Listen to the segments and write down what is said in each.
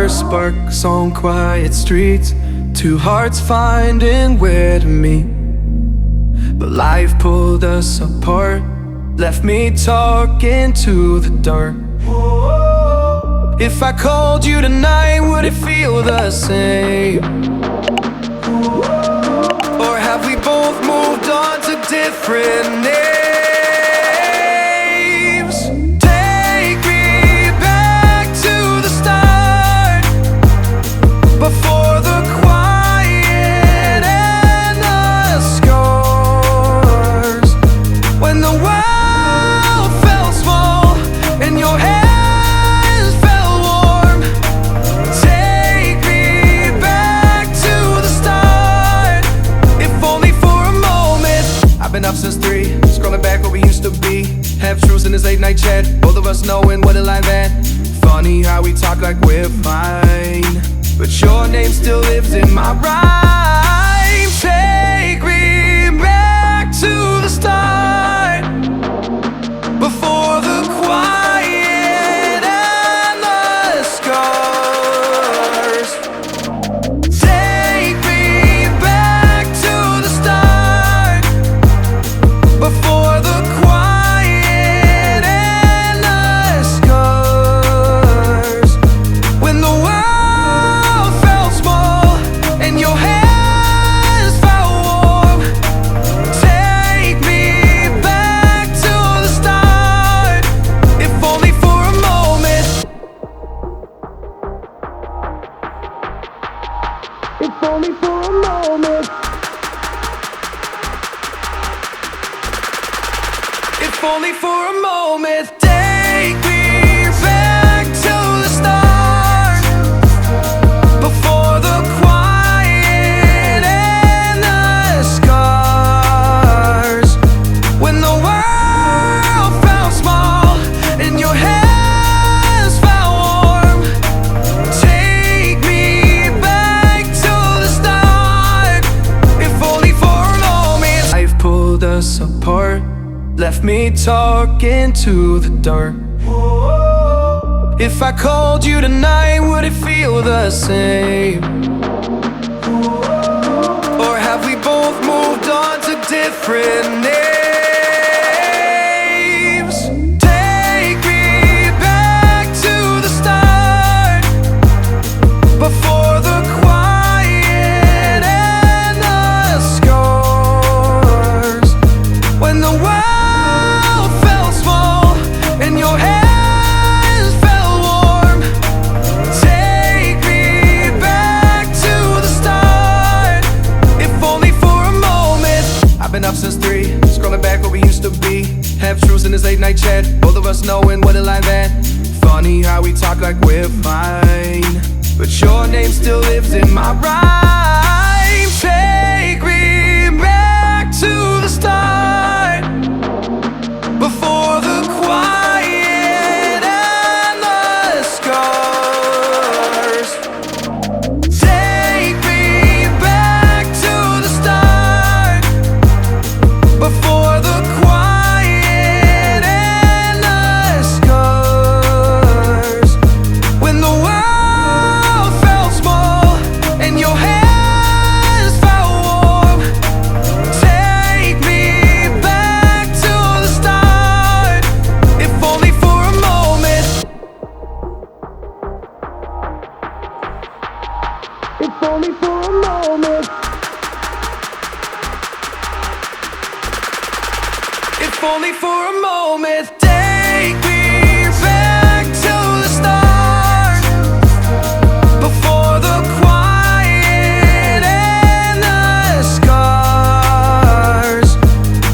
first sparks on quiet streets, two hearts finding where to meet. But life pulled us apart, left me talking to the dark. If I called you tonight, would it feel the same? Or have we both moved on to different names? Take me back to the start, before the quiet and the scars, when the world felt small and your hands felt warm. Take me back to the start, if only for a moment. I've been up since 3, scrolling back where we used to be, half truths in this late night chat, both of us knowing what a lie that. Funny how we talk like we're fine, but your name still lives in my rhyme. Take me back to the start, before the quiet and the scars. Take me back to the start, before the quiet and the scars, when the world felt small and your hands felt warm. Take me back to the start, if only for a moment. If only for a moment. If only for a moment. Take me back to the start, before the quiet and the scars, when the world felt small and your hands felt warm. Take me back to the start, if only for a moment. Life pulled us apart, left me talking to the dark. If I called you tonight, would it feel the same? Or have we both moved on to different names? Take me back to the start, before the quiet and the scars, when the world felt small and your hands felt warm. Take me back to the start, if only for a moment. I've been up since 3, scrolling back where we used to be, half truths in this late night chat, both of us knowing what a lie that. Funny how we talk like we're fine, but your name still lives in my rhyme. Take me back to the start, before the quiet and the scars. Take me back to the start, before the quiet and the scars, when the world felt small and your hands felt warm. Take me back to the start, if only for a moment. If only for a moment. If only for a moment. Take me back to the start, before the quiet and the scars,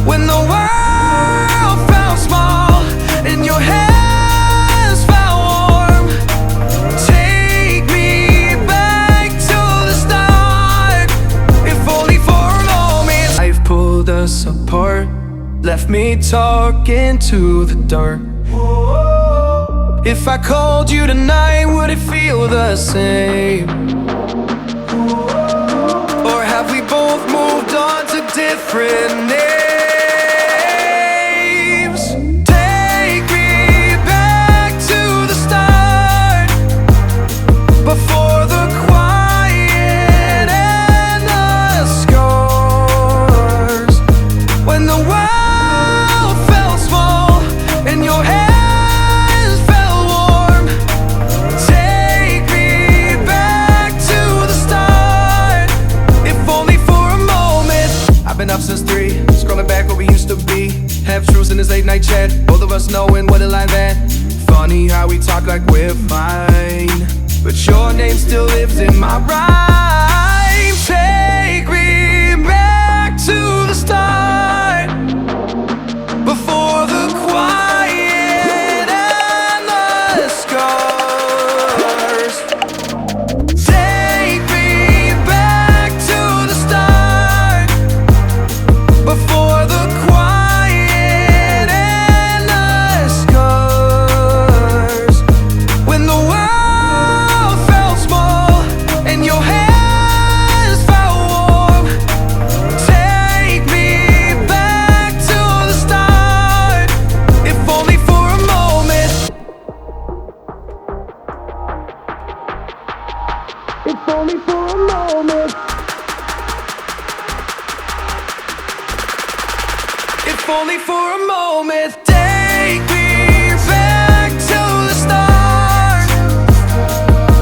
when the world felt small and your hands felt warm. Take me back to the start, if only for a moment. Life pulled us apart, left me talking to the dark. If I called you tonight, would it feel the same? Or have we both moved on to different names? Take me back to the start, before this late night chat, both of us knowing what a line that. Funny how we talk like we're fine, but your name still lives in my rhyme. Take me back to the start, before the quiet and the scars. Take me back to the start, before the quiet and the scars. When the world felt small and your hands felt warm. Take me back to the start, if only for a moment. If only for a moment. If only for a moment. Take me back to the start,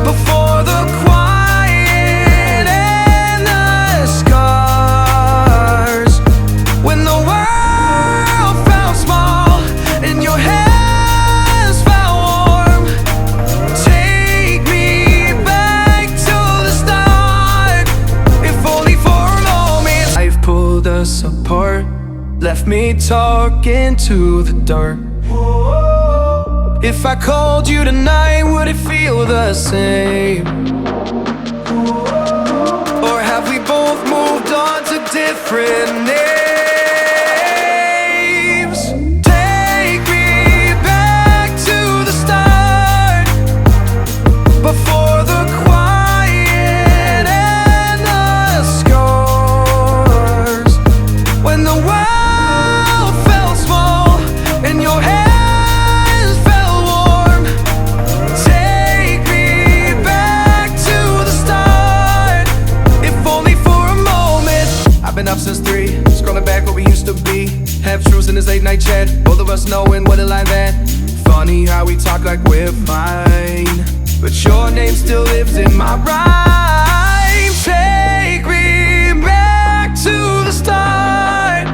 before the quiet and the scars. When the world felt small and your hands felt warm. Take me back to the start, if only for a moment. Life pulled us apart, left me talking to the dark. If I called you tonight, would it feel the same? Or have we both moved on to different names? Take me back to the start, before the quiet and the scars. When the world felt small and your hands felt warm. Take me back to the start, if only for a moment. I've been up since 3, scrolling back what we used to be. Half truths in this late night chat, both of us knowing what a line that. Funny how we talk like we're fine, but your name still lives in my rhyme. Take me back to the start,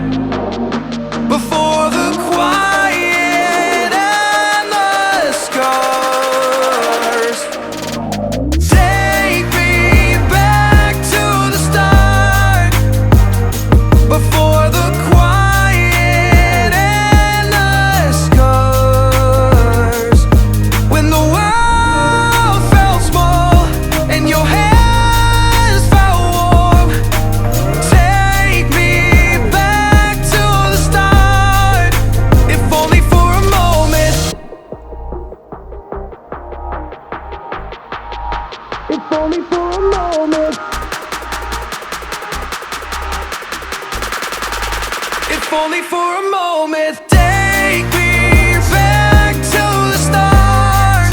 before the quiet and the scars. Take me back to the start, before the quiet and the scars. When the world felt small and your hands felt warm. Take me back to the start, if only for a moment. If only for a moment. If only for a moment. Take me back to the start,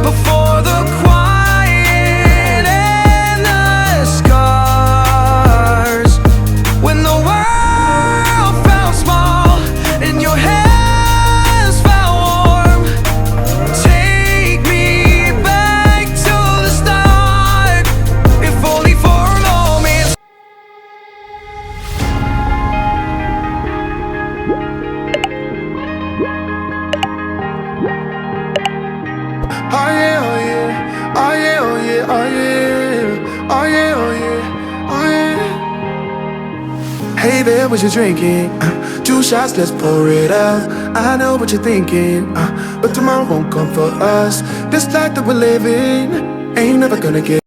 before the quiet and the scars. When the world felt small and your hands felt warm. Take me back to the start, if only for a moment. Oh yeah, oh yeah, oh yeah, oh yeah, oh yeah, oh yeah, oh yeah, oh yeah. Hey there, what you drinking? 2 shots, let's pour it up. I know what you're thinking, but tomorrow won't come for us. This life that we're living ain't never gonna get